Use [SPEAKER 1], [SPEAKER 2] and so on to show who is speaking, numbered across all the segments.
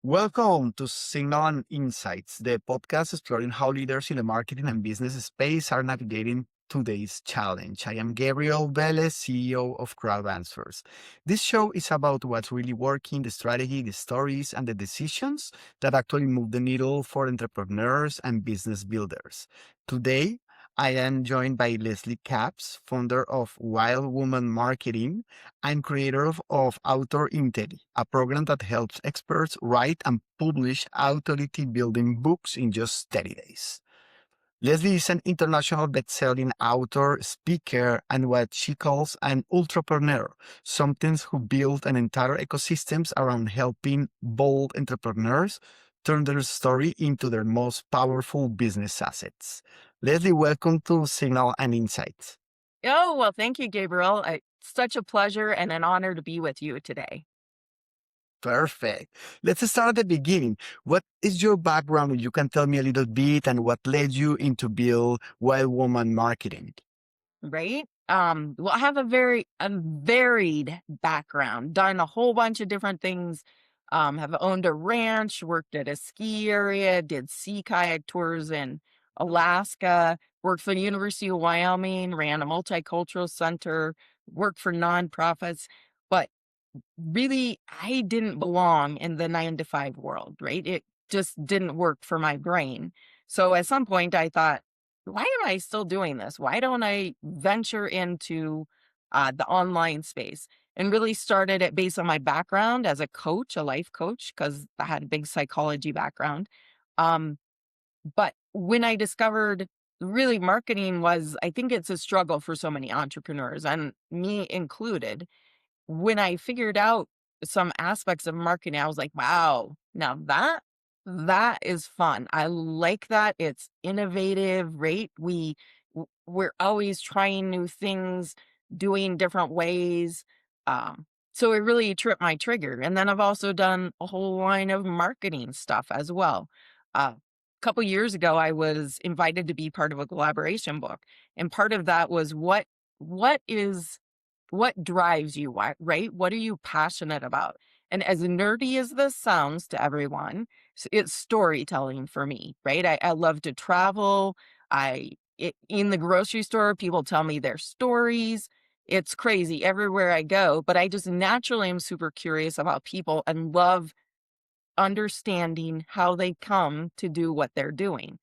[SPEAKER 1] Welcome to Signal and Insights, the podcast exploring how leaders in the marketing and business space are navigating today's challenge. I am Gabriel Velez, CEO of Crowd Answers. This show is about what's really working, the strategy, the stories, and the decisions that actually move the needle for entrepreneurs and business builders. Today, I am joined by Leslie Capps, founder of Wild Woman Marketing and creator of Autor Intelli, a program that helps experts write and publish authority building books in just 30 days. Leslie is an international best-selling author, speaker, and what she calls an entrepreneur, something who built an entire ecosystems around helping bold entrepreneurs turn their story into their most powerful business assets. Leslie, welcome to Signal and Insights.
[SPEAKER 2] Oh, well, thank you, Gabriel. Such a pleasure and an honor to be with you today.
[SPEAKER 1] Perfect. Let's start at the beginning. What is your background? You can tell me a little bit and what led you into build Wild Woman Marketing.
[SPEAKER 2] Right? Well, I have a varied background, done a whole bunch of different things. Have owned a ranch, worked at a ski area, did sea kayak tours in Alaska, worked for the University of Wyoming, ran a multicultural center, worked for nonprofits. But really, I didn't belong in the 9 to 5 world, right? It just didn't work for my brain. So at some point I thought, why am I still doing this? Why don't I venture into the online space? And really started it based on my background as a coach, a life coach, because I had a big psychology background. Um, but when I discovered really marketing was, I think it's a struggle for so many entrepreneurs and me included. When I figured out some aspects of marketing, I was like, "Wow, now that is fun. I like that. It's innovative, right? We're always trying new things, doing different ways." So it really tripped my trigger. And then I've also done a whole line of marketing stuff as well. A couple years ago, I was invited to be part of a collaboration book, and part of that was what is what drives you? Why, right? What are you passionate about? And as nerdy as this sounds to everyone, it's storytelling for me, right? I love to travel. In the grocery store, people tell me their stories. It's crazy everywhere I go, but I just naturally am super curious about people and love understanding how they come to do what they're doing.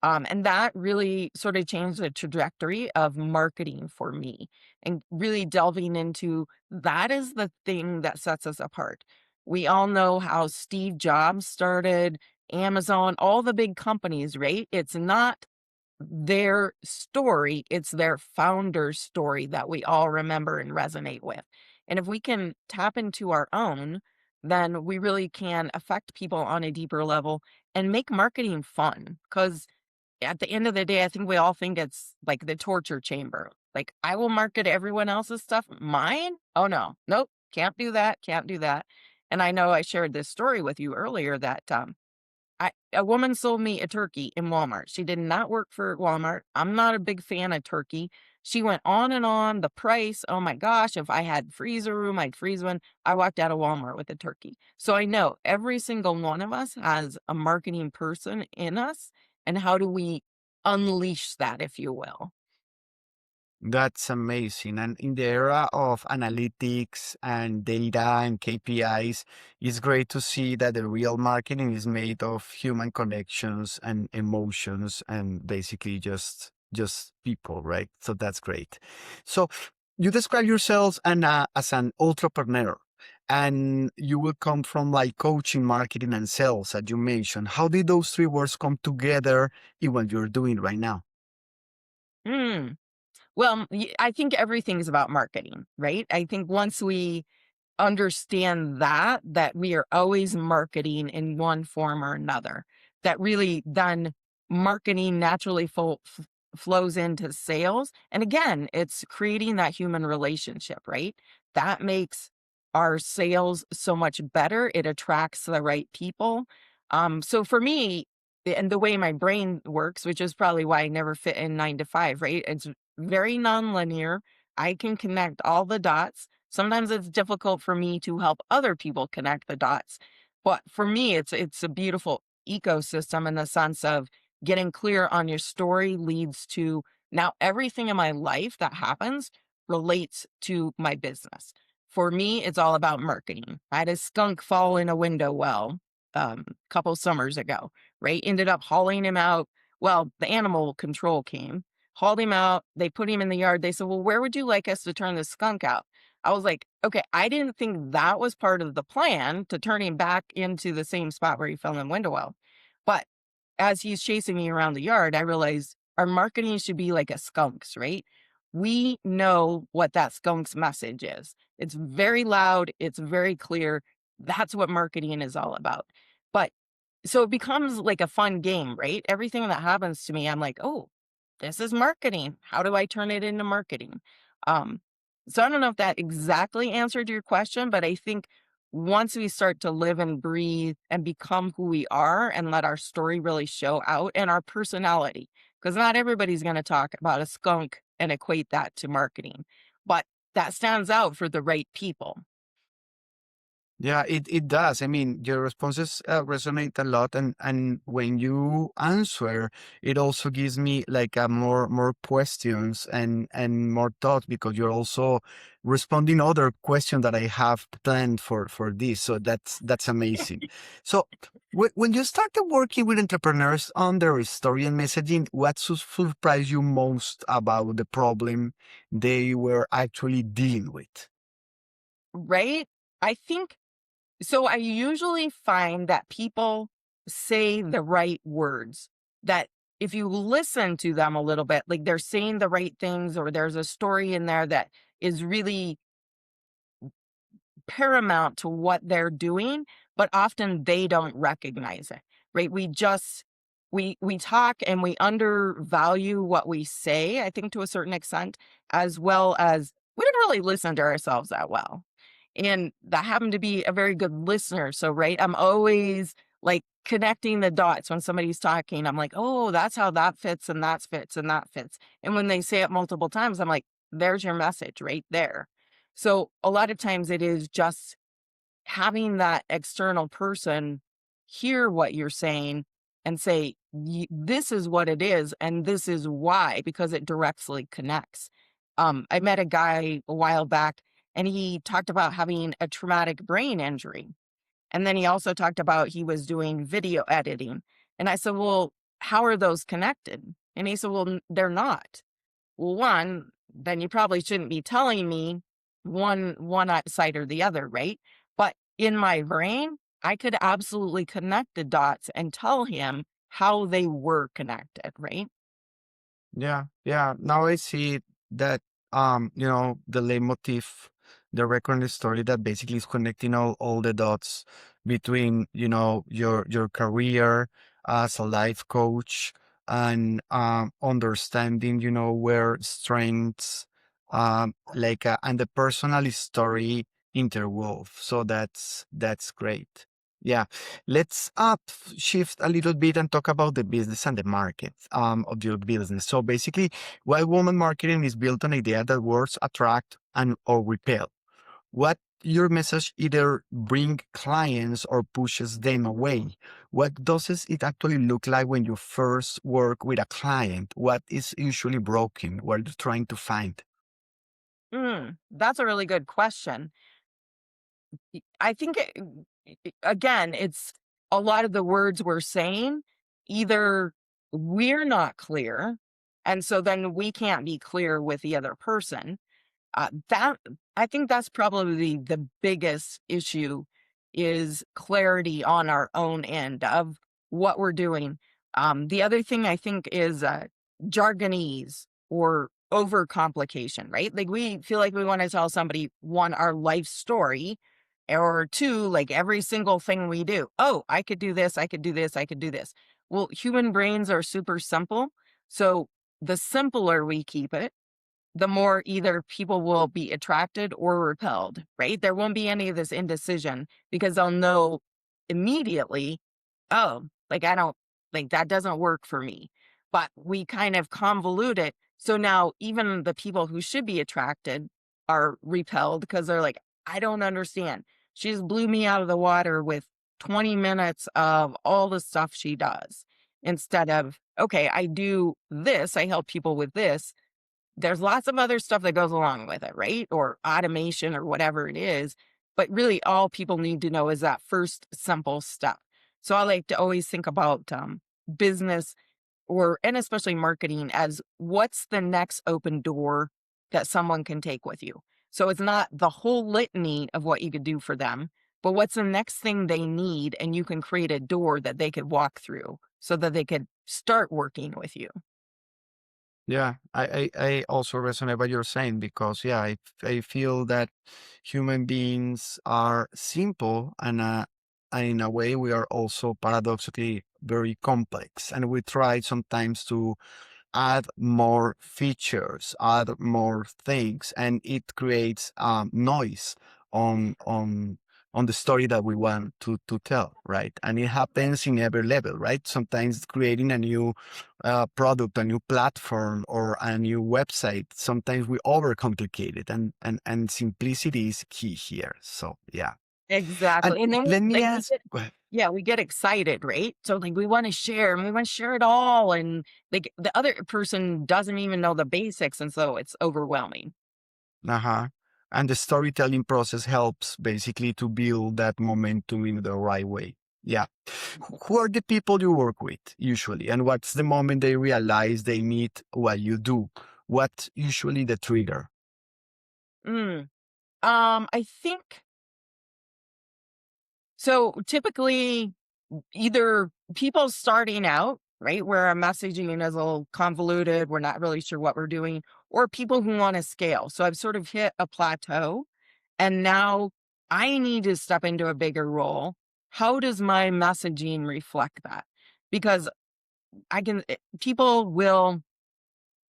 [SPEAKER 2] And that really sort of changed the trajectory of marketing for me and really delving into that is the thing that sets us apart. We all know how Steve Jobs started Amazon, all the big companies, right? It's not their story, it's their founder's story that we all remember and resonate with. And if we can tap into our own, then we really can affect people on a deeper level and make marketing fun. Because at the end of the day, I think we all think it's like the torture chamber. Like, I will market everyone else's stuff. Mine? Oh, no. Nope. Can't do that. Can't do that. And I know I shared this story with you earlier that a woman sold me a turkey in Walmart. She did not work for Walmart. I'm not a big fan of turkey. She went on and on. The price, oh my gosh, if I had freezer room, I'd freeze one. I walked out of Walmart with a turkey. So I know every single one of us has a marketing person in us. And how do we unleash that, if you will?
[SPEAKER 1] That's amazing. And in the era of analytics and data and KPIs, it's great to see that the real marketing is made of human connections and emotions and basically just people, right? So that's great. So you describe yourselves as an entrepreneur and you will come from like coaching, marketing, and sales, as you mentioned. How did those three words come together in what you're doing right now?
[SPEAKER 2] Hmm. Well, I think everything is about marketing, right? I think once we understand that we are always marketing in one form or another, that really then marketing naturally flows into sales. And again, it's creating that human relationship, right? That makes our sales so much better. It attracts the right people. So for me, and the way my brain works, which is probably why I never fit in 9 to 5, right? It's very nonlinear. I can connect all the dots. Sometimes it's difficult for me to help other people connect the dots. But for me, it's a beautiful ecosystem in the sense of getting clear on your story leads to now everything in my life that happens relates to my business. For me, it's all about marketing. I had a skunk fall in a window well a couple summers ago, right? Ended up hauling him out. Well, the animal control came, hauled him out. They put him in the yard. They said, "Well, where would you like us to turn the skunk out?" I was like, okay, I didn't think that was part of the plan to turn him back into the same spot where he fell in window well. But as he's chasing me around the yard, I realized our marketing should be like a skunk's, right? We know what that skunk's message is. It's very loud, it's very clear. That's what marketing is all about. But so it becomes like a fun game, right? Everything that happens to me, I'm like, oh, this is marketing. How do I turn it into marketing? Um, so I don't know if that exactly answered your question, but I think once we start to live and breathe and become who we are and let our story really show out and our personality, because not everybody's going to talk about a skunk and equate that to marketing, but that stands out for the right people.
[SPEAKER 1] Yeah, it does. I mean, your responses resonate a lot, and when you answer, it also gives me like a more questions and more thought because you're also responding other questions that I have planned for this. So that's amazing. So when you started working with entrepreneurs on their story and messaging, what surprised you most about the problem they were actually dealing with?
[SPEAKER 2] Right? I think so. I usually find that people say the right words, that if you listen to them a little bit, like they're saying the right things, or there's a story in there that is really paramount to what they're doing, but often they don't recognize it, right? We talk and we undervalue what we say, I think to a certain extent, as well as we don't really listen to ourselves that well. And that happened to be a very good listener. So, right, I'm always like connecting the dots when somebody's talking. I'm like, oh, that's how that fits and that fits and that fits. And when they say it multiple times, I'm like, there's your message right there. So a lot of times it is just having that external person hear what you're saying and say, this is what it is, and this is why, because it directly connects. I met a guy a while back, and he talked about having a traumatic brain injury. And then he also talked about he was doing video editing. And I said, well, how are those connected? And he said, well, they're not. Well, one, then you probably shouldn't be telling me one side or the other, right? But in my brain, I could absolutely connect the dots and tell him how they were connected, right?
[SPEAKER 1] Yeah, yeah. Now I see that the leitmotif, the recurrent story that basically is connecting all the dots between, your career as a life coach and understanding, where strengths and the personal story interwove. So that's great. Yeah. Let's shift a little bit and talk about the business and the market of your business. So basically, while woman marketing is built on idea that words attract and or repel, what your message either bring clients or pushes them away. What does it actually look like when you first work with a client? What is usually broken? What are you trying to find?
[SPEAKER 2] That's a really good question. I think, again, it's a lot of the words we're saying, either we're not clear, and so then we can't be clear with the other person. That I think that's probably the biggest issue is clarity on our own end of what we're doing. The other thing I think is jargonese or overcomplication, right? Like we feel like we want to tell somebody one, our life story, or two, like every single thing we do. Oh, I could do this, I could do this, I could do this. Well, human brains are super simple. So the simpler we keep it, the more either people will be attracted or repelled, right? There won't be any of this indecision because they'll know immediately, oh, like I don't, like that doesn't work for me. But we kind of convolute it. So now even the people who should be attracted are repelled because they're like, I don't understand. She just blew me out of the water with 20 minutes of all the stuff she does instead of, okay, I do this, I help people with this. There's lots of other stuff that goes along with it, right? Or automation or whatever it is. But really, all people need to know is that first simple step. So I like to always think about business and especially marketing as what's the next open door that someone can take with you. So it's not the whole litany of what you could do for them, but what's the next thing they need, and you can create a door that they could walk through so that they could start working with you.
[SPEAKER 1] Yeah, I also resonate what you're saying because yeah, I feel that human beings are simple and in a way we are also paradoxically very complex, and we try sometimes to add more features, add more things, and it creates noise on on on the story that we want to tell, right? And it happens in every level, right? Sometimes creating a new product, a new platform, or a new website. Sometimes we overcomplicate it, and simplicity is key here. So yeah, and
[SPEAKER 2] Exactly. And then
[SPEAKER 1] let me
[SPEAKER 2] like we
[SPEAKER 1] ask.
[SPEAKER 2] get
[SPEAKER 1] Go ahead.
[SPEAKER 2] yeah, we get excited, right? So like we want to share and we want to share it all. And like the other person doesn't even know the basics. And so it's overwhelming.
[SPEAKER 1] Uh-huh. And the storytelling process helps basically to build that momentum in the right way. Yeah. Who are the people you work with usually? And what's the moment they realize they need what you do? What usually the trigger?
[SPEAKER 2] Mm. I think so typically either people starting out, right, where our messaging is a little convoluted, we're not really sure what we're doing, or people who want to scale. So I've sort of hit a plateau and now I need to step into a bigger role. How does my messaging reflect that? Because people will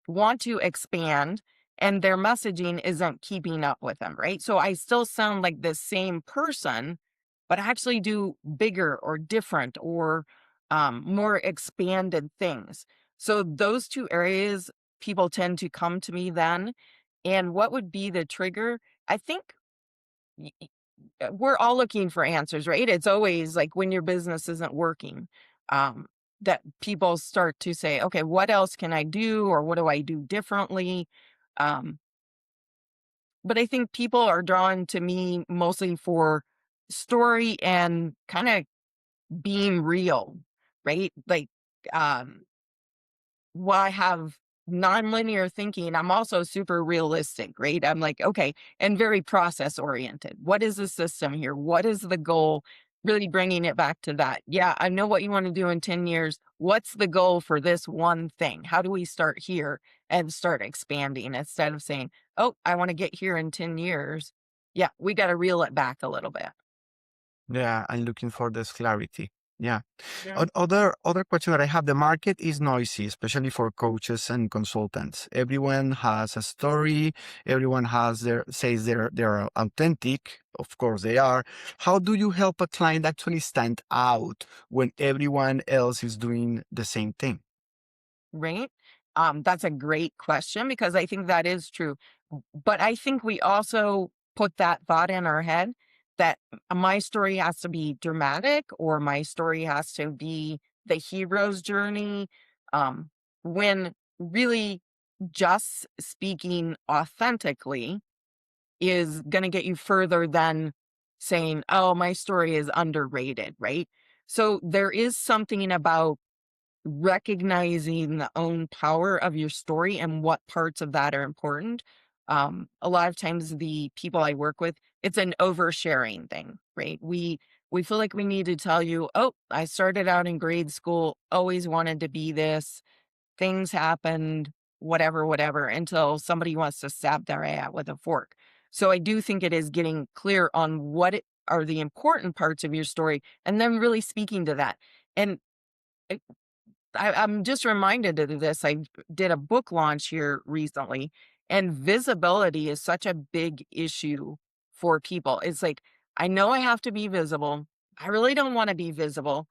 [SPEAKER 2] want to expand and their messaging isn't keeping up with them, right? So I still sound like the same person, but I actually do bigger or different or more expanded things. So those two areas, people tend to come to me then. And what would be the trigger? I think we're all looking for answers, right? It's always like when your business isn't working, um, that people start to say, okay, what else can I do? Or what do I do differently? Um, but I think people are drawn to me mostly for story and kind of being real, right? Like, um, while I have nonlinear thinking, I'm also super realistic, right? I'm like, okay, and very process oriented. What is the system here? What is the goal? Really bringing it back to that. Yeah, I know what you want to do in 10 years. What's the goal for this one thing? How do we start here and start expanding instead of saying, oh, I want to get here in 10 years? Yeah, we got to reel it back a little bit.
[SPEAKER 1] Yeah, I'm looking for this clarity. Yeah.
[SPEAKER 2] Yeah.
[SPEAKER 1] Other question that I have, the market is noisy, especially for coaches and consultants. Everyone has a story, everyone has says they're authentic. Of course they are. How do you help a client actually stand out when everyone else is doing the same thing?
[SPEAKER 2] Right? That's a great question because I think that is true. But I think we also put that thought in our head that my story has to be dramatic or my story has to be the hero's journey. Um, when really just speaking authentically is going to get you further than saying, oh, my story is underrated, right? So there is something about recognizing the own power of your story and what parts of that are important. A lot of times the people I work with, it's an oversharing thing, right? We feel like we need to tell you, oh, I started out in grade school, always wanted to be this, things happened, whatever, whatever, until somebody wants to stab their eye out with a fork. So I do think it is getting clear on are the important parts of your story and then really speaking to that. And I'm just reminded of this. I did a book launch here recently, and visibility is such a big issue for people. It's like, I know I have to be visible. I really don't want to be visible.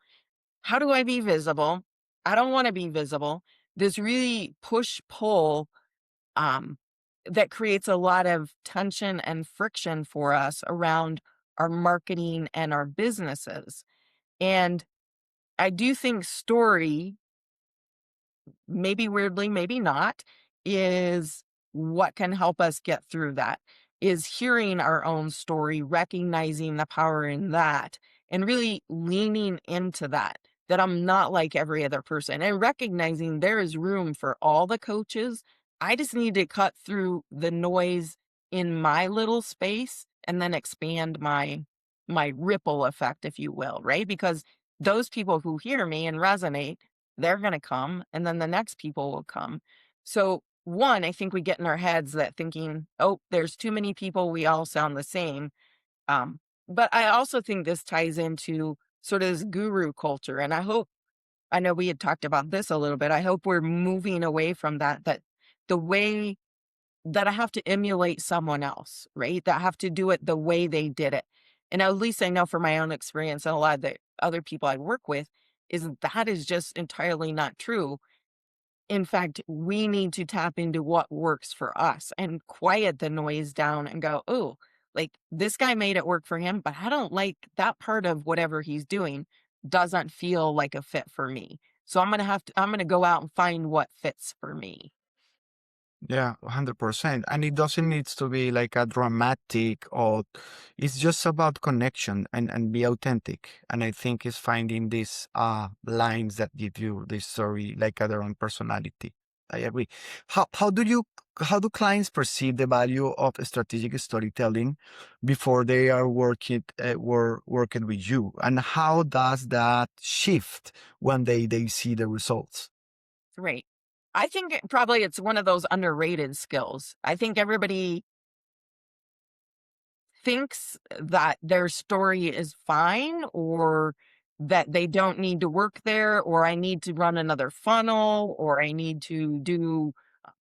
[SPEAKER 2] How do I be visible? I don't want to be visible. This really push pull um, that creates a lot of tension and friction for us around our marketing and our businesses. And I do think story, maybe weirdly, maybe not, is what can help us get through that. Is hearing our own story, recognizing the power in that, and really leaning into that, that I'm not like every other person, and recognizing there is room for all the coaches. I just need to cut through the noise in my little space and then expand my ripple effect, if you will, right? Because those people who hear me and resonate, they're going to come, and then the next people will come. So, one, I think we get in our heads that thinking, oh, there's too many people, we all sound the same. Um, but I also think this ties into sort of this guru culture. And I know we had talked about this a little bit. I hope we're moving away from that, that the way that I have to emulate someone else, right? That I have to do it the way they did it. And at least I know from my own experience and a lot of the other people I work with, is that is just entirely not true. In fact, we need to tap into what works for us and quiet the noise down and go, oh, like this guy made it work for him, but I don't like that part of whatever he's doing doesn't feel like a fit for me. So I'm going to go out and find what fits for me.
[SPEAKER 1] Yeah, 100%. And it doesn't need to be like a dramatic or it's just about connection and be authentic. And I think it's finding these lines that give you this story like their own personality. I agree. How do clients perceive the value of strategic storytelling before they are working with you? And how does that shift when they see the results?
[SPEAKER 2] Right. I think probably it's one of those underrated skills. I think everybody thinks that their story is fine, or that they don't need to work there, or I need to run another funnel, or I need to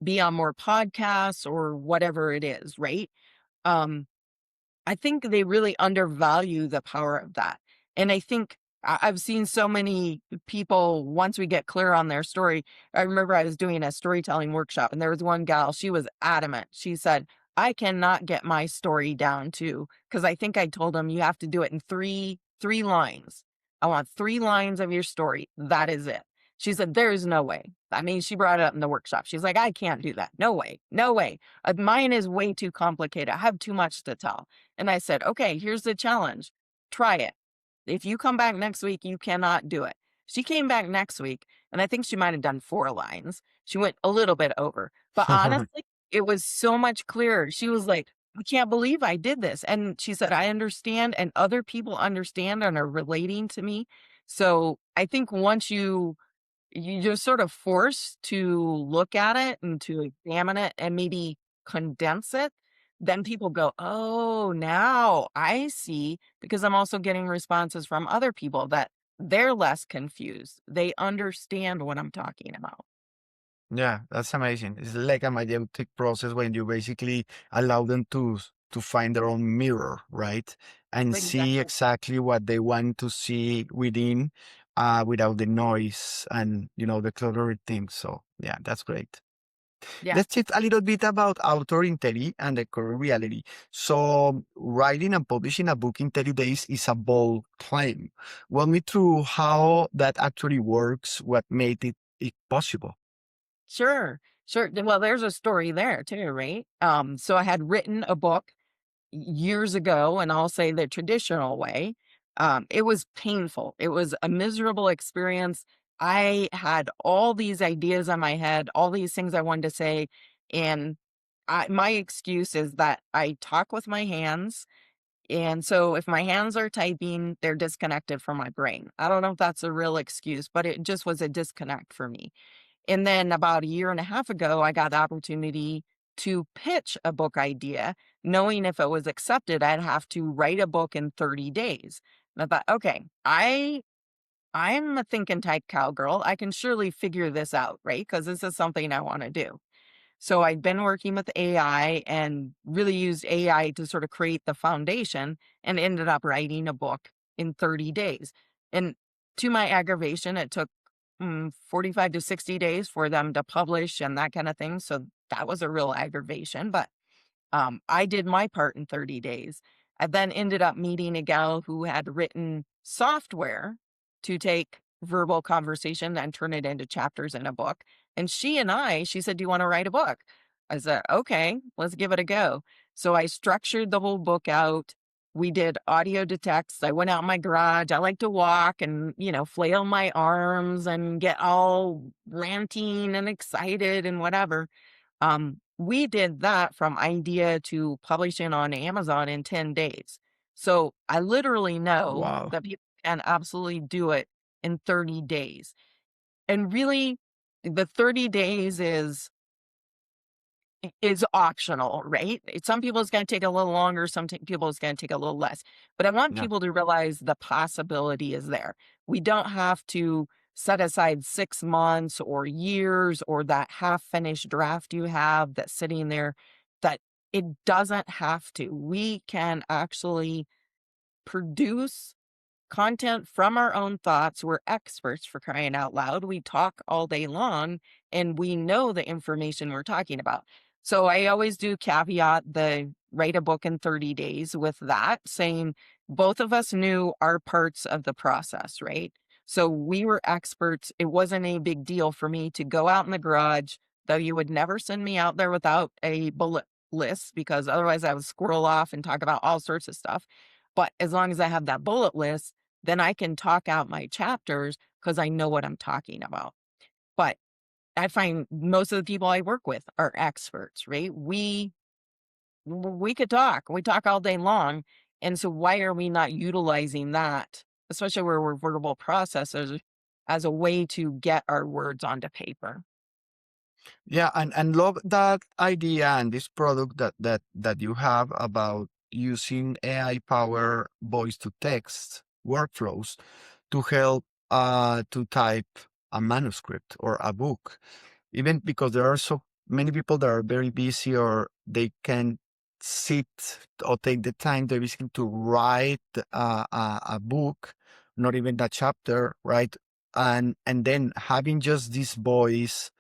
[SPEAKER 2] be on more podcasts or whatever it is, right? Um I think they really undervalue the power of that. And I think I've seen so many people, once we get clear on their story. I remember I was doing a storytelling workshop and there was one gal, she was adamant. She said, I cannot get my story down to, because I think I told them you have to do it in three lines. I want 3 lines of your story. That is it. She said, there is no way. I mean, she brought it up in the workshop. She's like, I can't do that. No way. No way. Mine is way too complicated. I have too much to tell. And I said, okay, here's the challenge. Try it. If you come back next week, you cannot do it. She came back next week, and I think she might have done 4 lines. She went a little bit over. But honestly, it was so much clearer. She was like, I can't believe I did this. And she said, I understand, and other people understand and are relating to me. So I think once you're just sort of forced to look at it and to examine it and maybe condense it, then people go, oh, now I see. Because I'm also getting responses from other people that they're less confused. They understand what I'm talking about.
[SPEAKER 1] Yeah, that's amazing. It's like a magnetic process when you basically allow them to find their own mirror, right? And see
[SPEAKER 2] Exactly.
[SPEAKER 1] exactly what they want to see within, without the noise and the cluttered things. So yeah, that's great.
[SPEAKER 2] Yeah.
[SPEAKER 1] Let's shift a little bit about Autor Intelli and the current reality. So writing and publishing a book in 30 days is a bold claim. Walk me through how that actually works, what made it possible.
[SPEAKER 2] Sure. Sure. Well, there's a story there too, right? So I had written a book years ago, and I'll say the traditional way. It was painful. It was a miserable experience. I had all these ideas on my head, all these things I wanted to say. And my excuse is that I talk with my hands. And so if my hands are typing, they're disconnected from my brain. I don't know if that's a real excuse, but it just was a disconnect for me. And then about a year and a half ago, I got the opportunity to pitch a book idea, knowing if it was accepted, I'd have to write a book in 30 days. And I thought, okay, I'm a thinking type cowgirl. I can surely figure this out, right? Because this is something I want to do. So I'd been working with AI and really used AI to sort of create the foundation and ended up writing a book in 30 days. And to my aggravation, it took 45 to 60 days for them to publish and that kind of thing. So that was a real aggravation. But I did my part in 30 days. I then ended up meeting a gal who had written software to take verbal conversation and turn it into chapters in a book. And she said, "Do you want to write a book?" I said, "Okay, let's give it a go." So I structured the whole book out. We did audio to text. I went out in my garage. I like to walk and, flail my arms and get all ranting and excited and whatever. We did that from idea to publishing on Amazon in 10 days. So I literally know
[SPEAKER 1] Wow.
[SPEAKER 2] that people can absolutely do it in 30 days. And really, the 30 days is optional, right? Some people it's going to take a little longer, people it's going to take a little less. But I want
[SPEAKER 1] Yeah.
[SPEAKER 2] people to realize the possibility is there. We don't have to set aside 6 months or years or that half finished draft you have that's sitting there, that it doesn't have to. We can actually produce content from our own thoughts. We're experts, for crying out loud. We talk all day long and we know the information we're talking about. So I always do caveat the write a book in 30 days with that, saying both of us knew our parts of the process, right? So we were experts. It wasn't a big deal for me to go out in the garage, though you would never send me out there without a bullet list, because otherwise I would squirrel off and talk about all sorts of stuff. But as long as I have that bullet list, then I can talk out my chapters because I know what I'm talking about. But I find most of the people I work with are experts, right? We could talk. We talk all day long. And so why are we not utilizing that, especially where we're verbal processors, as a way to get our words onto paper?
[SPEAKER 1] Yeah, and love that idea and this product that you have about using AI power voice to text workflows to help to type a manuscript or a book. Even because there are so many people that are very busy or they can sit or take the time to basically to write a book, not even that chapter, right? And then having just this voice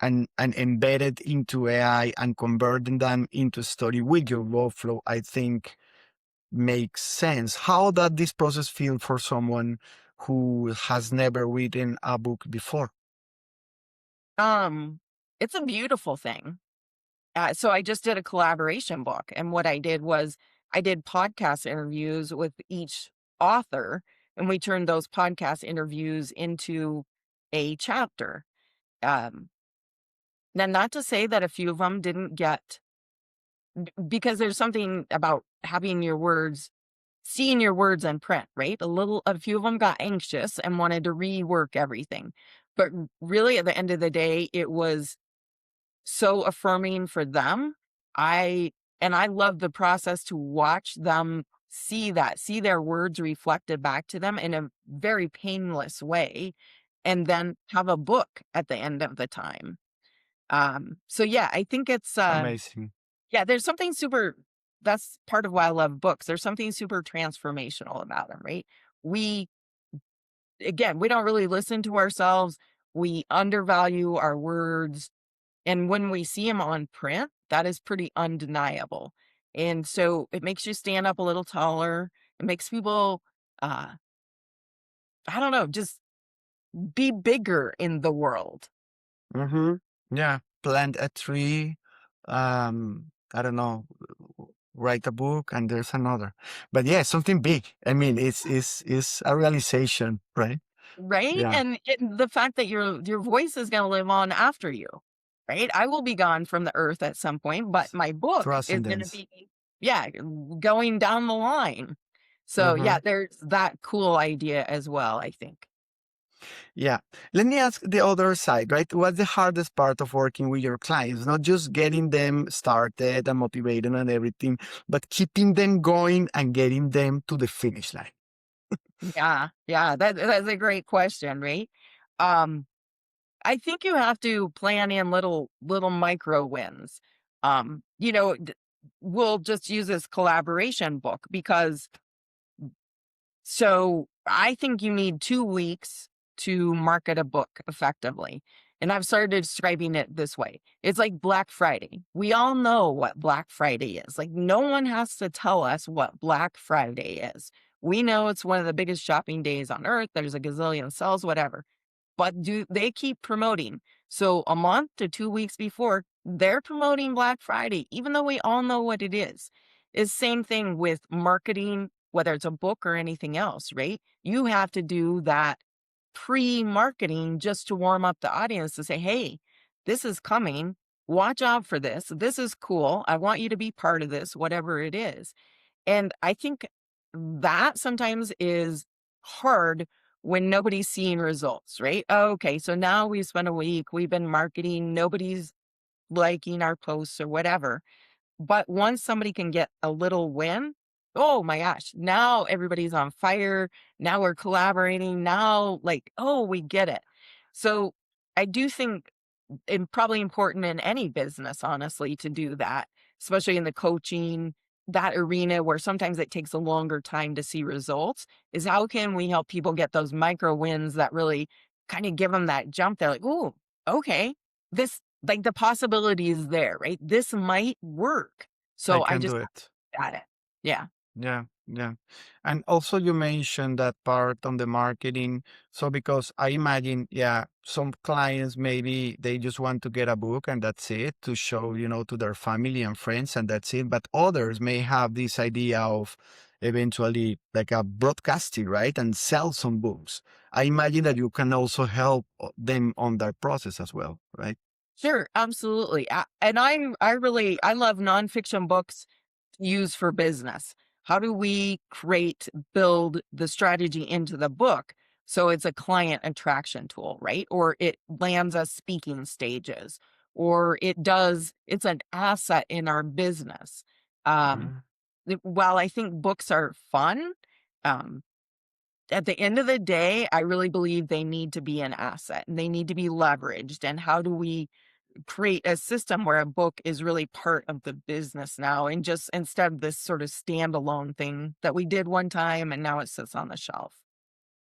[SPEAKER 1] and embedded into AI and converting them into a story with your workflow, I think makes sense. How does this process feel for someone who has never written a book before?
[SPEAKER 2] Um, it's a beautiful thing. So I just did a collaboration book, and what I did was I did podcast interviews with each author, and we turned those podcast interviews into a chapter. Um, Now, not to say that a few of them didn't get, because there's something about having your words, seeing your words in print, right? A few of them got anxious and wanted to rework everything, but really, at the end of the day, it was so affirming for them. I love the process to watch them see their words reflected back to them in a very painless way, and then have a book at the end of the time. So yeah, I think
[SPEAKER 1] Amazing.
[SPEAKER 2] yeah, there's something super, that's part of why I love books. There's something super transformational about them, right? We Again, we don't really listen to ourselves. We undervalue our words. And when we see them on print, that is pretty undeniable. And so it makes you stand up a little taller. It makes people, uh, I don't know, just be bigger in the world.
[SPEAKER 1] Mm-hmm. Yeah, plant a tree. I don't know, write a book, and there's another. But yeah, something big. I mean, it's a realization, right?
[SPEAKER 2] Right?
[SPEAKER 1] Yeah,
[SPEAKER 2] And the fact that your voice is going to live on after you, right? I will be gone from the earth at some point, but my book is going to
[SPEAKER 1] transcendence.
[SPEAKER 2] be, yeah, going down the line. So
[SPEAKER 1] Mm-hmm.
[SPEAKER 2] yeah, there's that cool idea as well, I think.
[SPEAKER 1] Yeah. Let me ask the other side, right? What's the hardest part of working with your clients? Not just getting them started and motivated and everything, but keeping them going and getting them to the finish line.
[SPEAKER 2] Yeah, yeah, that's a great question, right? Um, I think you have to plan in little micro wins. We'll just use this collaboration book because so I think you need 2 weeks to market a book effectively. And I've started describing it this way. It's like Black Friday. We all know what Black Friday is. Like, no one has to tell us what Black Friday is. We know it's one of the biggest shopping days on earth. There's a gazillion sales, whatever. But do they keep promoting? So a month to 2 weeks before, they're promoting Black Friday, even though we all know what it is. It's same thing with marketing, whether it's a book or anything else, right? You have to do that pre-marketing just to warm up the audience to say, "Hey, this is coming. Watch out for this. This is cool. I want you to be part of this," whatever it is. And I think that sometimes is hard when nobody's seeing results, right? Oh, okay, so now we've spent a week, we've been marketing, nobody's liking our posts or whatever. But once somebody can get a little win, oh my gosh, now everybody's on fire. Now we're collaborating. Now, like, oh, we get it. So I do think and probably important in any business, honestly, to do that, especially in the coaching, that arena where sometimes it takes a longer time to see results, is how can we help people get those micro wins that really kind of give them that jump? They're like, oh, okay, this, like the possibility is there, right? This might work.
[SPEAKER 1] I
[SPEAKER 2] So I
[SPEAKER 1] can
[SPEAKER 2] just
[SPEAKER 1] do it.
[SPEAKER 2] got it. Yeah.
[SPEAKER 1] Yeah, yeah. And also you mentioned that part on the marketing. So because I imagine, yeah, some clients maybe they just want to get a book and that's it to show, to their family and friends and that's it. But others may have this idea of eventually like a broadcasting, right? And sell some books. I imagine that you can also help them on that process as well, right?
[SPEAKER 2] Sure, absolutely. And I love nonfiction books used for business. How do we build the strategy into the book so it's a client attraction tool, right? Or it lands us speaking stages, or it's an asset in our business. Um,
[SPEAKER 1] Mm.
[SPEAKER 2] while I think books are fun, um, at the end of the day, I really believe they need to be an asset and they need to be leveraged. And how do we create a system where a book is really part of the business now and just instead of this sort of standalone thing that we did one time and now it sits on the shelf.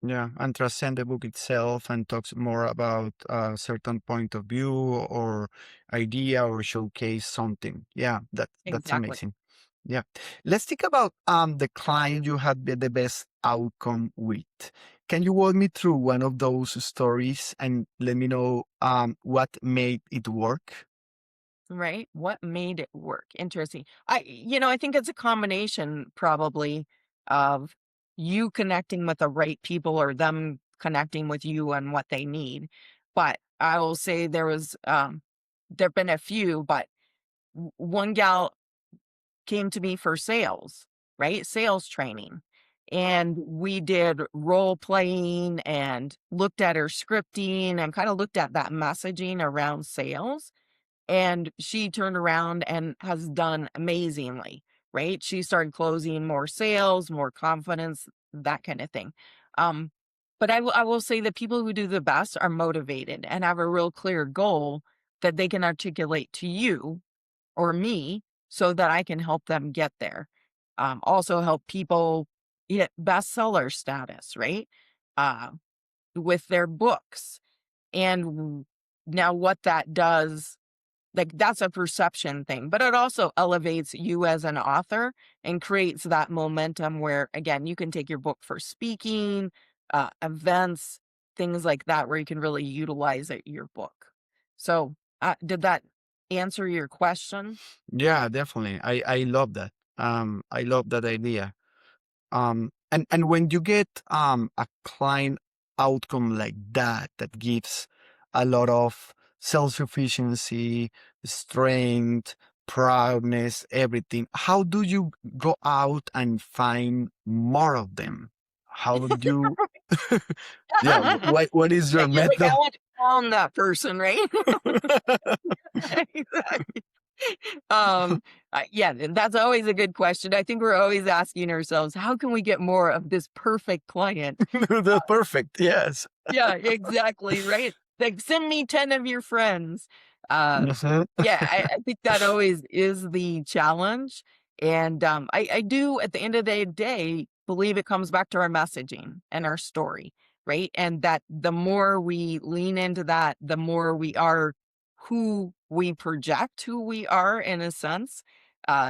[SPEAKER 1] Yeah, and transcend the book itself and talks more about a certain point of view or idea or showcase something. Yeah, that's
[SPEAKER 2] Exactly.
[SPEAKER 1] amazing. Yeah. Let's think about the client you had the best outcome with. Can you walk me through one of those stories and let me know what made it work?
[SPEAKER 2] Right. What made it work? Interesting. I think it's a combination probably of you connecting with the right people or them connecting with you and what they need. But I will say there've been a few, but one gal came to me for sales, right? Sales training. And we did role playing and looked at her scripting and kind of looked at that messaging around sales. And she turned around and has done amazingly, right? She started closing more sales, more confidence, that kind of thing. Um, but I will say that people who do the best are motivated and have a real clear goal that they can articulate to you or me so that I can help them get there. Also help people get bestseller status, right? Uh, with their books. And now what that does, like that's a perception thing, but it also elevates you as an author and creates that momentum where, again, you can take your book for speaking, events, things like that, where you can really utilize it, your book. So, did that answer your question?
[SPEAKER 1] Yeah, definitely. I love that. I love that idea. And when you get a client outcome like that that gives a lot of self-sufficiency, strength, proudness, everything, how do you go out and find more of them? How do you yeah, what is
[SPEAKER 2] Yeah,
[SPEAKER 1] your
[SPEAKER 2] you're like,
[SPEAKER 1] method?
[SPEAKER 2] I want to own that person, right? Exactly. Um, yeah, and that's always a good question. I think we're always asking ourselves, how can we get more of this perfect client?
[SPEAKER 1] That's perfect. Yes.
[SPEAKER 2] Yeah, exactly, right? Like, send me 10 of your friends. Uh,
[SPEAKER 1] Mhm.
[SPEAKER 2] yeah, I think that always is the challenge. And I do, at the end of the day, believe it comes back to our messaging and our story, right? And that the more we lean into that, the more we are who we project who we are in a sense,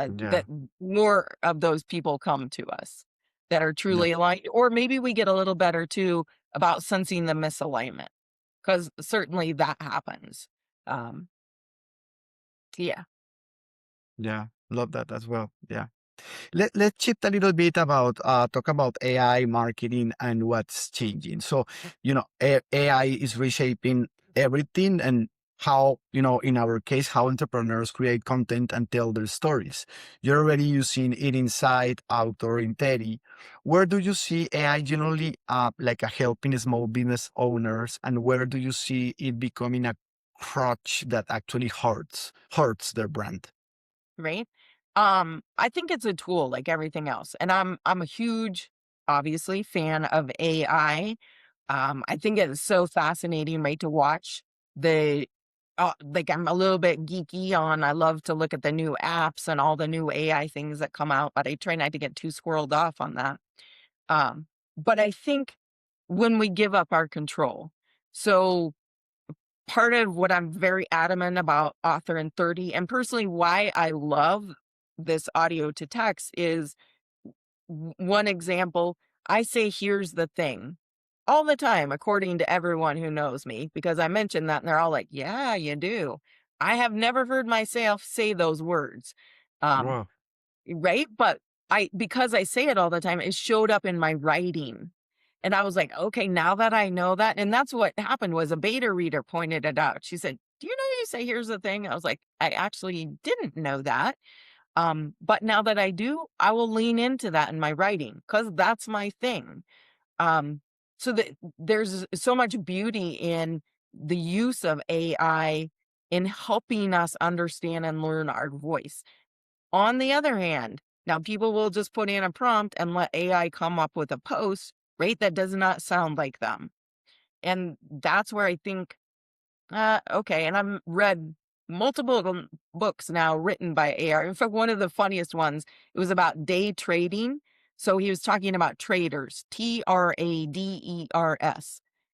[SPEAKER 1] Yeah.
[SPEAKER 2] that more of those people come to us. that are
[SPEAKER 1] Yeah.
[SPEAKER 2] truly aligned, or maybe we get a little better too about sensing the misalignment, because certainly that happens. Um, yeah,
[SPEAKER 1] Yeah. Love that as well. Yeah. Let's shift a little bit about talk about AI marketing and what's changing. So, AI is reshaping everything and how, in our case, how entrepreneurs create content and tell their stories. You're already using it inside Autor Intelli. Where do you see AI generally like a helping small business owners, and where do you see it becoming a crutch that actually hurts their brand?
[SPEAKER 2] right. I think it's a tool like everything else, and I'm a huge, obviously, fan of AI. I think it's so fascinating, right, to watch the like I'm a little bit geeky on. I love to look at the new apps and all the new AI things that come out, but I try not to get too squirreled off on that. Um, but I think when we give up our control, so part of what I'm very adamant about Author in 30, and personally why I love this audio to text, is one example. I say, here's the thing all the time, according to everyone who knows me, because I mentioned that and they're all like, yeah, you do. I have never heard myself say those words. Um,
[SPEAKER 1] Wow.
[SPEAKER 2] right. But because I say it all the time, it showed up in my writing. And I was like, okay, now that I know that, and that's what happened was a beta reader pointed it out. She said, do you know you say, here's the thing? I was like, I actually didn't know that. But now that I do, I will lean into that in my writing because that's my thing. Um, so that there's so much beauty in the use of AI in helping us understand and learn our voice. On the other hand, now people will just put in a prompt and let AI come up with a post, right? That does not sound like them. And that's where I think okay, and I've read multiple books now written by AR. In fact, one of the funniest ones, it was about day trading. So he was talking about traders, Traders.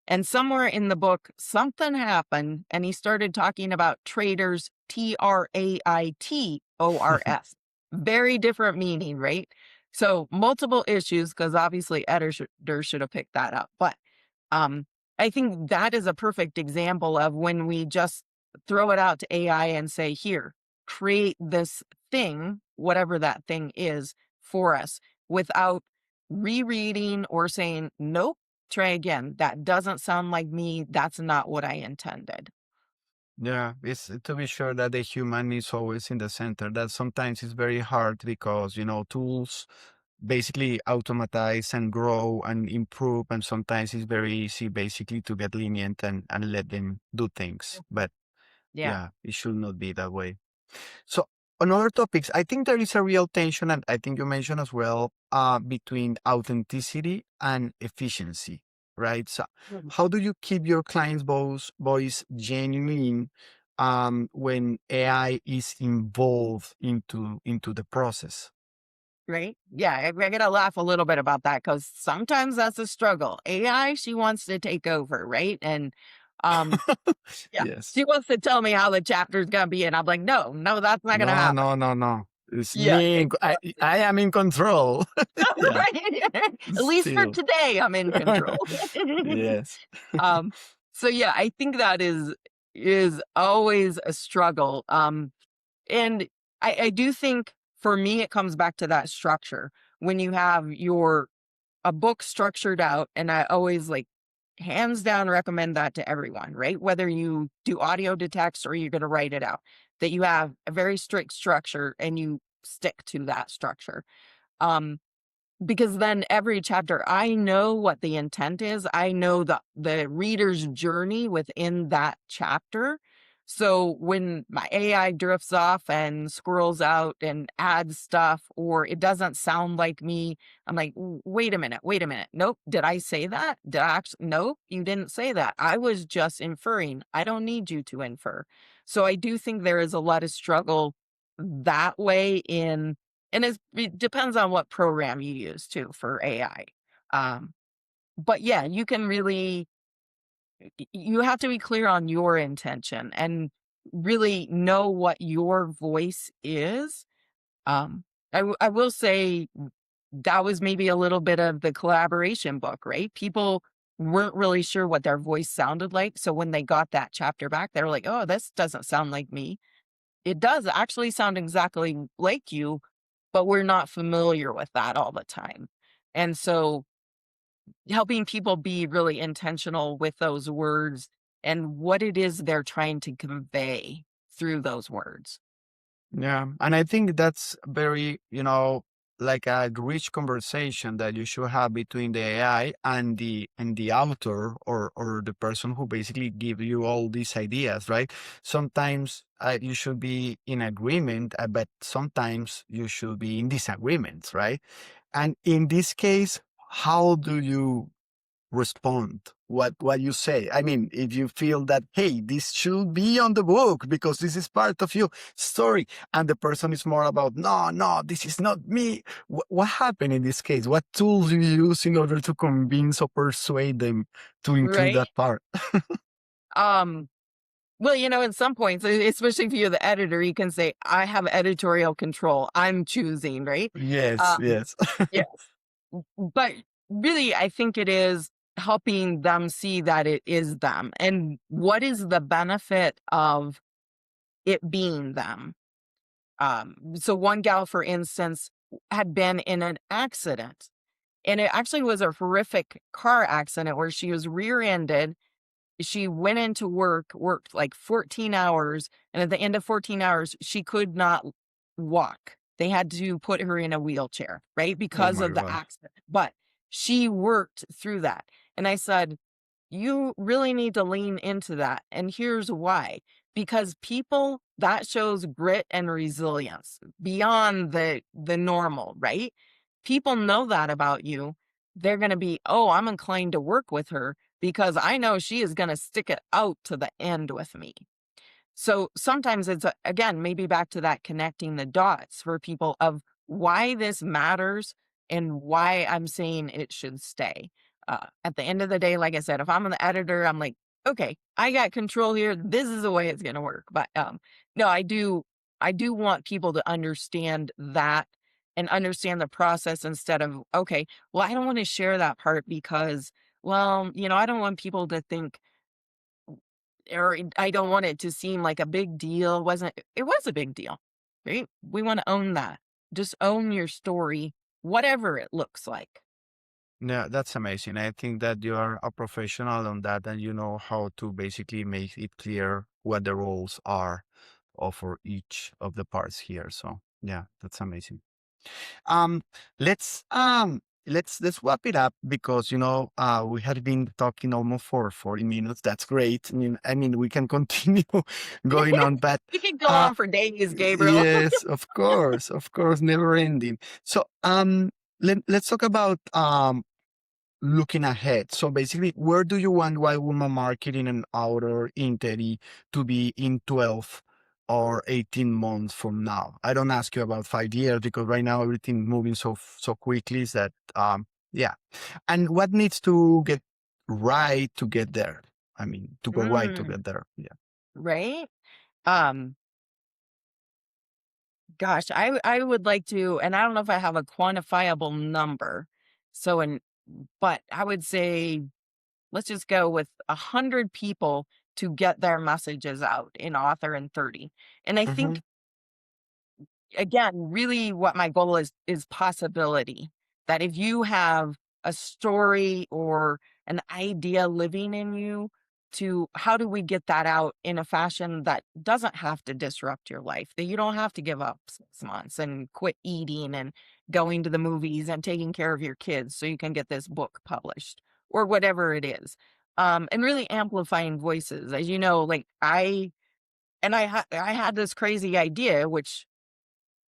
[SPEAKER 2] And somewhere in the book, something happened, and he started talking about traders, Traitors. Very different meaning, right? So multiple issues, because obviously editors should have picked that up. But um, I think that is a perfect example of when we just throw it out to AI and say, here, create this thing, whatever that thing is, for us without rereading or saying, nope, try again. That doesn't sound like me. That's not what I intended.
[SPEAKER 1] Yeah, it's to be sure that the human is always in the center. That sometimes is very hard because, tools basically automatize and grow and improve. And sometimes it's very easy basically to get lenient and let them do things. But
[SPEAKER 2] Yeah.
[SPEAKER 1] yeah, it should not be that way. So on other topics, I think there is a real tension, and I think you mentioned as well, between authenticity and efficiency, right? So
[SPEAKER 2] Mhm.
[SPEAKER 1] how do you keep your client's voice genuine when AI is involved into the process?
[SPEAKER 2] Right? Yeah. I gotta laugh a little bit about that because sometimes that's a struggle. AI, she wants to take over, right? And um, yeah.
[SPEAKER 1] Yes.
[SPEAKER 2] She wants to tell me how the chapter's gonna be, and I'm like, "No, no, that's not gonna
[SPEAKER 1] No,
[SPEAKER 2] happen."
[SPEAKER 1] no, no, no. It's
[SPEAKER 2] Yeah,
[SPEAKER 1] me. I am in control. Yeah.
[SPEAKER 2] right. At least for
[SPEAKER 1] Still.
[SPEAKER 2] today, I'm in control.
[SPEAKER 1] Yes.
[SPEAKER 2] Um, so yeah, I think that is always a struggle. And I do think for me, it comes back to that structure. When you have your a book structured out, and I always like hands down recommend that to everyone, right? Whether you do audio to text or you're going to write it out, that you have a very strict structure and you stick to that structure. Um, because then every chapter, I know what the intent is. I know the reader's journey within that chapter. So when my AI drifts off and squirrels out and adds stuff, or it doesn't sound like me, I'm like, Wait a minute, wait a minute. Nope. Did I say that? Did I actually? Nope, you didn't say that. I was just inferring. I don't need you to infer." So I do think there is a lot of struggle that way in, and it depends on what program you use too for AI. Um, but yeah, you can really you have to be clear on your intention and really know what your voice is. I will say that was maybe a little bit of the collaboration book, right? People weren't really sure what their voice sounded like. So when they got that chapter back, they were like, oh, this doesn't sound like me. It does actually sound exactly like you, but we're not familiar with that all the time. And so helping people be really intentional with those words and what it is they're trying to convey through those words.
[SPEAKER 1] Yeah, and I think that's very, like a rich conversation that you should have between the AI and the author, or the person who basically give you all these ideas, right? Sometimes you should be in agreement, but sometimes you should be in disagreements, right? And in this case, how do you respond what you say? I mean, if you feel that, hey, this should be on the book because this is part of your story, and the person is more about, no, no, this is not me. What happened in this case? What tools you use in order to convince or persuade them to include
[SPEAKER 2] Right.
[SPEAKER 1] that part?
[SPEAKER 2] Um, well, in some points, especially if you're the editor, you can say, I have editorial control. I'm choosing, right?
[SPEAKER 1] Yes,
[SPEAKER 2] Um,
[SPEAKER 1] yes.
[SPEAKER 2] yeah. But really, I think it is helping them see that it is them and what is the benefit of it being them. So one gal, for instance, had been in an accident, and it actually was a horrific car accident where she was rear-ended. She went into work, worked like 14 hours, and at the end of 14 hours, she could not walk. They had to put her in a wheelchair, right?
[SPEAKER 1] Oh
[SPEAKER 2] Because
[SPEAKER 1] my
[SPEAKER 2] of the
[SPEAKER 1] God.
[SPEAKER 2] accident. But she worked through that. And I said, you really need to lean into that. And here's why. Because people, that shows grit and resilience beyond the normal, right? People know that about you. They're going to be, oh, I'm inclined to work with her because I know she is going to stick it out to the end with me. So sometimes it's, again, maybe back to that connecting the dots for people of why this matters and why I'm saying it should stay. At the end of the day, like I said, if I'm the editor, I'm like, okay, I got control here. This is the way it's going to work. But no, I do want people to understand that and understand the process instead of, okay, well, I don't want to share that part because, well, I don't want people to think, or I don't want it to seem like a big deal. It was a big deal, right? We want to own that. Just own your story, whatever it looks like.
[SPEAKER 1] Yeah, that's amazing. I think that you are a professional on that, and you know how to basically make it clear what the roles are for each of the parts here. So yeah, that's amazing. Um, let's wrap it up because we had been talking almost for 40 minutes. That's great. I mean we can continue going on, but
[SPEAKER 2] We could go
[SPEAKER 1] uh
[SPEAKER 2] on for days, Gabriel.
[SPEAKER 1] yes, of course, never ending. So let's talk about looking ahead. So basically, where do you want White Woman Marketing and Autor Intelli to be in 12 or 18 months from now? I don't ask you about 5 years because right now everything moving so quickly is that yeah. And what needs to get right to get there? I mean, to go right to
[SPEAKER 2] Mm,
[SPEAKER 1] get there. Yeah.
[SPEAKER 2] right? Um, Gosh, I would like to, and I don't know if I have a quantifiable number. So, but I would say let's just go with 100 people to get their messages out in Author in 30. And I
[SPEAKER 1] Mm-hmm.
[SPEAKER 2] think, again, really what my goal is possibility. That if you have a story or an idea living in you, to how do we get that out in a fashion that doesn't have to disrupt your life, that you don't have to give up 6 months and quit eating and going to the movies and taking care of your kids so you can get this book published or whatever it is. And really amplifying voices. As you know, like I had this crazy idea, which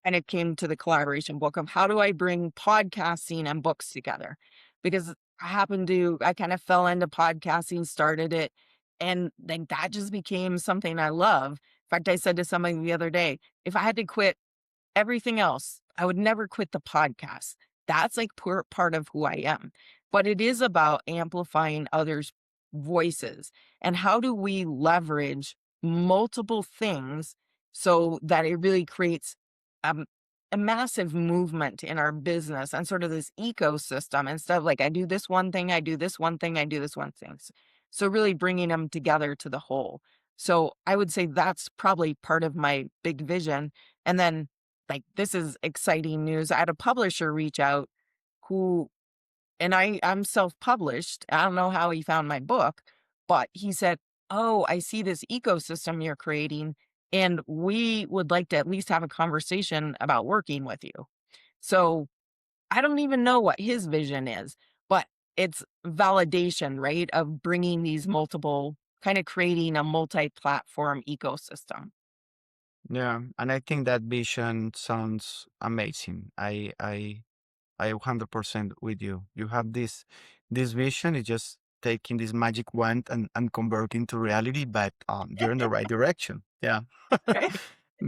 [SPEAKER 2] and it came to the collaboration book of how do I bring podcasting and books together? Because I kind of fell into podcasting, started it, and then that just became something I love. In fact, I said to somebody the other day, if I had to quit everything else, I would never quit the podcast. That's like part of who I am. But it is about amplifying others' voices. And how do we leverage multiple things so that it really creates a massive movement in our business and sort of this ecosystem instead of like, I do this one thing, I do this one thing, I do this one thing. So really bringing them together to the whole. So I would say that's probably part of my big vision. And then, like, this is exciting news. I had a publisher reach out who, and I'm self-published. I don't know how he found my book, but he said, "Oh, I see this ecosystem you're creating, and we would like to at least have a conversation about working with you." So I don't even know what his vision is, but it's validation, right? Of bringing these multiple, kind of creating a multi-platform ecosystem.
[SPEAKER 1] Yeah, and I think that vision sounds amazing. I 100% with you. You have this vision. It's just taking this magic wand and converting to reality, but you're in the right direction. Yeah,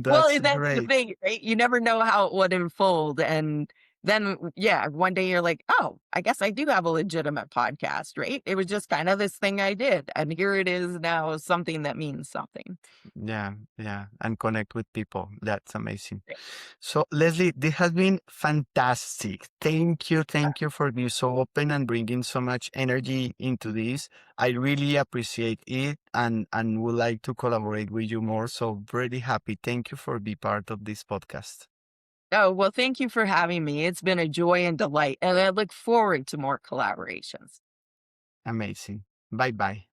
[SPEAKER 2] Well,
[SPEAKER 1] that's
[SPEAKER 2] that's the
[SPEAKER 1] great.
[SPEAKER 2] thing, right? You never know how it would unfold, and then, yeah, one day you're like, "Oh, I guess I do have a legitimate podcast," right? It was just kind of this thing I did, and here it is now, something that means something.
[SPEAKER 1] Yeah, yeah, and connect with people. That's amazing.
[SPEAKER 2] Right.
[SPEAKER 1] So, Leslie, this has been fantastic. Thank you for being so open and bringing so much energy into this. I really appreciate it and would like to collaborate with you more. So, very happy. Thank you for being part of this podcast.
[SPEAKER 2] Oh, well, thank you for having me. It's been a joy and delight, and I look forward to more collaborations.
[SPEAKER 1] Amazing. Bye bye.